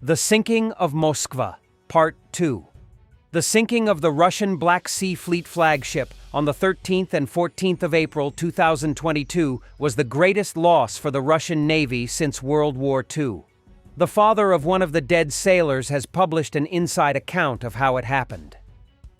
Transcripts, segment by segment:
The Sinking of Moskva, Part 2. The sinking of the Russian Black Sea Fleet flagship on the 13th and 14th of April 2022 was the greatest loss for the Russian Navy since World War II. The father of one of the dead sailors has published an inside account of how it happened.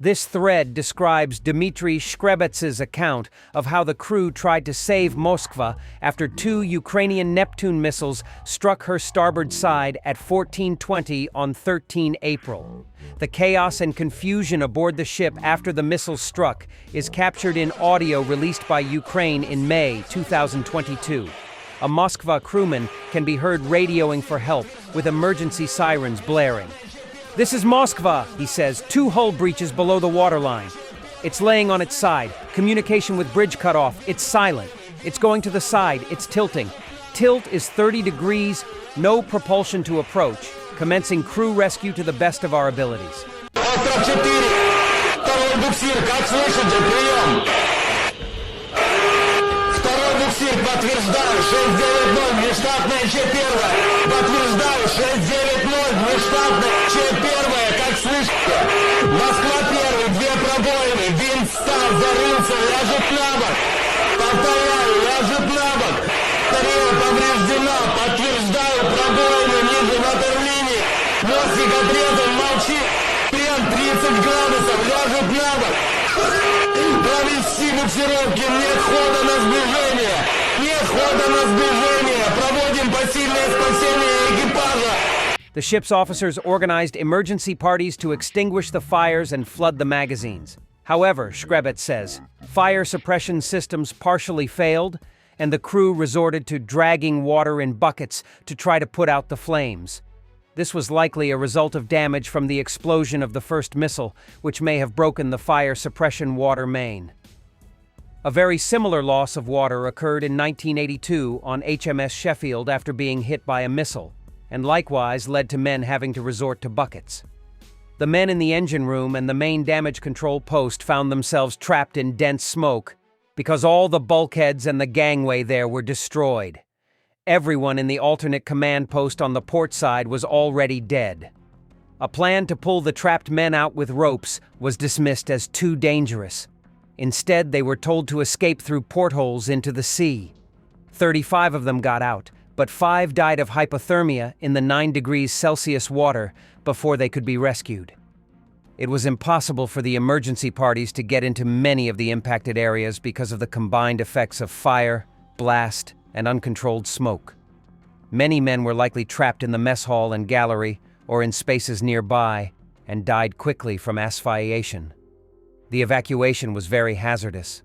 This thread describes Dmitry Shkrebetz's account of how the crew tried to save Moskva after two Ukrainian Neptune missiles struck her starboard side at 14:20 on 13 April. The chaos and confusion aboard the ship after the missiles struck is captured in audio released by Ukraine in May 2022. A Moskva crewman can be heard radioing for help with emergency sirens blaring. "This is Moskva," he says, "two hull breaches below the waterline. It's laying on its side. Communication with bridge cut off. It's silent. It's going to the side. It's tilting. Tilt is 30 degrees, no propulsion to approach. Commencing crew rescue to the best of our abilities." Подтверждаю, 690, внештатная Ч-1. Подтверждаю, 690, внештатная Ч-1, как слышите? Москва-1, две пробоины, винт встал, зарылся, ляжет на бок. Повторяю, ляжет на бок. Тарелка повреждена, подтверждаю, пробоины ниже ватерлинии. Мостик отрезан, молчи. Крен 30 градусов, ляжет на бок. Провести буксировки, нет хода на сближение. Нет хода на сближение. Проводим посильное спасение экипажа. The ship's officers organized emergency parties to extinguish the fires and flood the magazines. However, Shkrebets says, fire suppression systems partially failed, and the crew resorted to dragging water in buckets to try to put out the flames. This was likely a result of damage from the explosion of the first missile, which may have broken the fire suppression water main. A very similar loss of water occurred in 1982 on HMS Sheffield after being hit by a missile, and likewise led to men having to resort to buckets. The men in the engine room and the main damage control post found themselves trapped in dense smoke because all the bulkheads and the gangway there were destroyed. Everyone in the alternate command post on the port side was already dead. A plan to pull the trapped men out with ropes was dismissed as too dangerous. Instead, they were told to escape through portholes into the sea. 35 of them got out, but 5 died of hypothermia in the 9 degrees Celsius water before they could be rescued. It was impossible for the emergency parties to get into many of the impacted areas because of the combined effects of fire, blast, and uncontrolled smoke. Many men were likely trapped in the mess hall and gallery or in spaces nearby and died quickly from asphyxiation. The evacuation was very hazardous.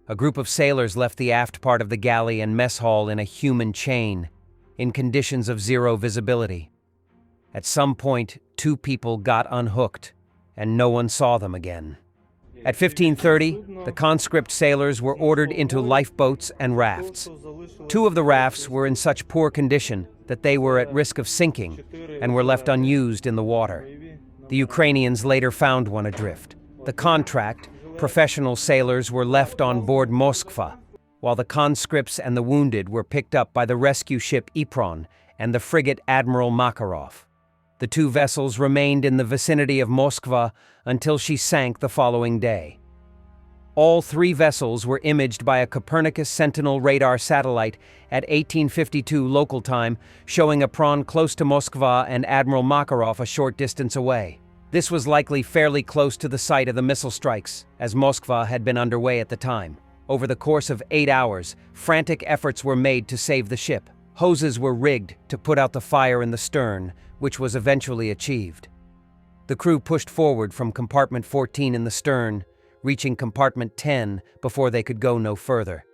A group of sailors left the aft part of the galley and mess hall in a human chain, in conditions of zero visibility. At some point, 2 people got unhooked, and no one saw them again. At 15:30, the conscript sailors were ordered into lifeboats and rafts. 2 of the rafts were in such poor condition that they were at risk of sinking and were left unused in the water. The Ukrainians later found one adrift. The contract, professional sailors were left on board Moskva, while the conscripts and the wounded were picked up by the rescue ship Ypron and the frigate Admiral Makarov. The 2 vessels remained in the vicinity of Moskva until she sank the following day. All 3 vessels were imaged by a Copernicus Sentinel radar satellite at 1852 local time, showing Ypron close to Moskva and Admiral Makarov a short distance away. This was likely fairly close to the site of the missile strikes, as Moskva had been underway at the time. Over the course of 8 hours, frantic efforts were made to save the ship. Hoses were rigged to put out the fire in the stern, which was eventually achieved. The crew pushed forward from compartment 14 in the stern, reaching compartment 10 before they could go no further.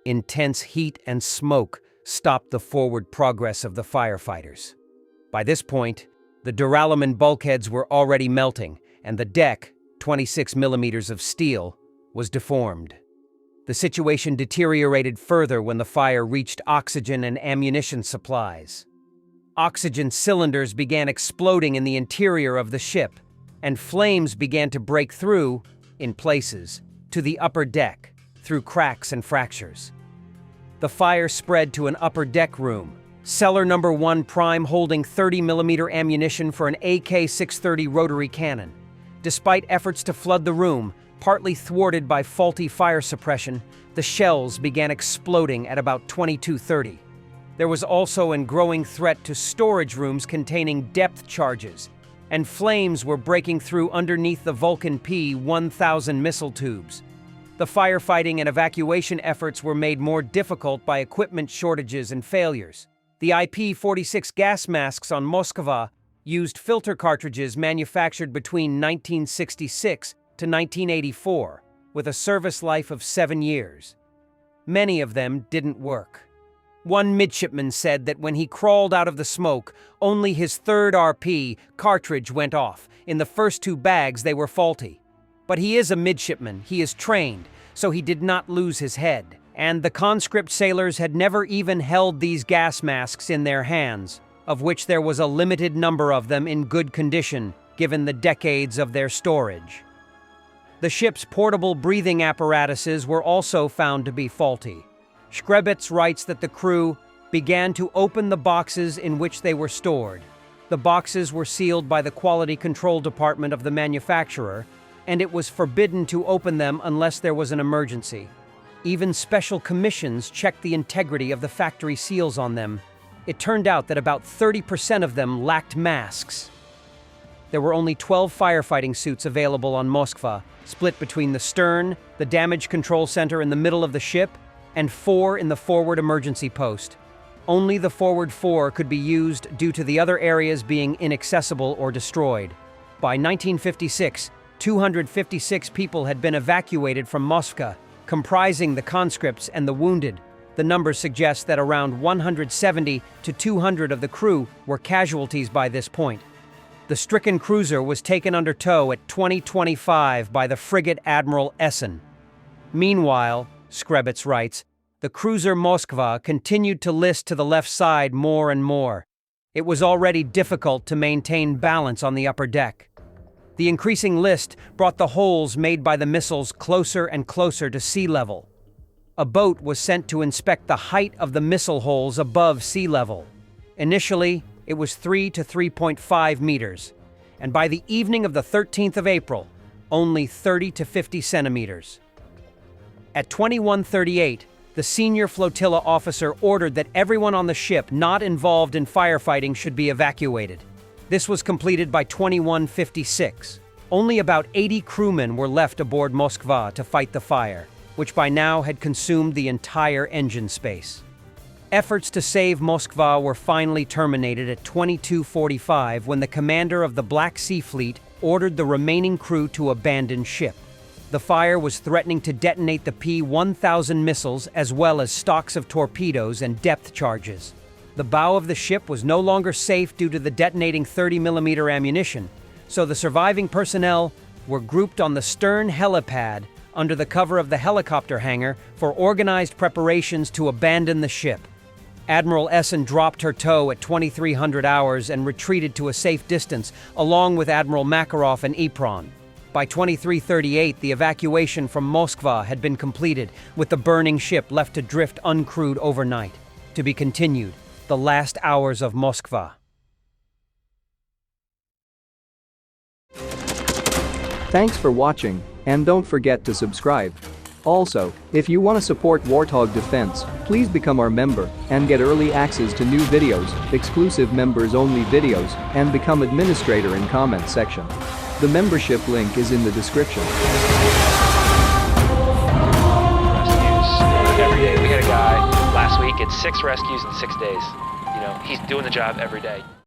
Intense heat and smoke stopped the forward progress of the firefighters. By this point, the duralumin bulkheads were already melting, and the deck, 26 millimeters of steel, was deformed. The situation deteriorated further when the fire reached oxygen and ammunition supplies. Oxygen cylinders began exploding in the interior of the ship, and flames began to break through, in places, to the upper deck, through cracks and fractures. The fire spread to an upper deck room, Cellar number 1 prime holding 30mm ammunition for an AK-630 rotary cannon. Despite efforts to flood the room, partly thwarted by faulty fire suppression, the shells began exploding at about 22:30. There was also a growing threat to storage rooms containing depth charges, and flames were breaking through underneath the Vulcan P-1000 missile tubes. The firefighting and evacuation efforts were made more difficult by equipment shortages and failures. The IP-46 gas masks on Moskva used filter cartridges manufactured between 1966 to 1984, with a service life of 7 years. Many of them didn't work. One midshipman said that when he crawled out of the smoke, only his third RP cartridge went off. In the first 2 bags, they were faulty. But he is a midshipman, he is trained, so he did not lose his head. And the conscript sailors had never even held these gas masks in their hands, of which there was a limited number of them in good condition, given the decades of their storage. The ship's portable breathing apparatuses were also found to be faulty. Shkrebets writes that the crew began to open the boxes in which they were stored. The boxes were sealed by the quality control department of the manufacturer, and it was forbidden to open them unless there was an emergency. Even special commissions checked the integrity of the factory seals on them. It turned out that about 30% of them lacked masks. There were only 12 firefighting suits available on Moskva, split between the stern, the damage control center in the middle of the ship, and 4 in the forward emergency post. Only the forward 4 could be used due to the other areas being inaccessible or destroyed. By 1956, 256 people had been evacuated from Moskva, comprising the conscripts and the wounded. The numbers suggest that around 170 to 200 of the crew were casualties by this point. The stricken cruiser was taken under tow at 20:25 by the frigate Admiral Essen. Meanwhile, Shkrebets writes, the cruiser Moskva continued to list to the left side more and more. It was already difficult to maintain balance on the upper deck. The increasing list brought the holes made by the missiles closer and closer to sea level. A boat was sent to inspect the height of the missile holes above sea level. Initially, it was 3 to 3.5 meters, and by the evening of the 13th of April, only 30 to 50 centimeters. At 21:38, the senior flotilla officer ordered that everyone on the ship not involved in firefighting should be evacuated. This was completed by 21:56. Only about 80 crewmen were left aboard Moskva to fight the fire, which by now had consumed the entire engine space. Efforts to save Moskva were finally terminated at 22:45 when the commander of the Black Sea Fleet ordered the remaining crew to abandon ship. The fire was threatening to detonate the P-1000 missiles as well as stocks of torpedoes and depth charges. The bow of the ship was no longer safe due to the detonating 30mm ammunition, so the surviving personnel were grouped on the stern helipad under the cover of the helicopter hangar for organized preparations to abandon the ship. Admiral Essen dropped her tow at 2300 hours and retreated to a safe distance, along with Admiral Makarov and Ypron. By 23:38, the evacuation from Moskva had been completed, with the burning ship left to drift uncrewed overnight. To be continued, the last hours of Moskva. Thanks for watching, and don't forget to subscribe. Also, if you want to support Warthog Defense, please become our member and get early access to new videos, exclusive members-only videos, and become administrator in comment section. The membership link is in the description. Rescues every day. We had a guy last week, it's 6 rescues in 6 days. You know, he's doing the job every day.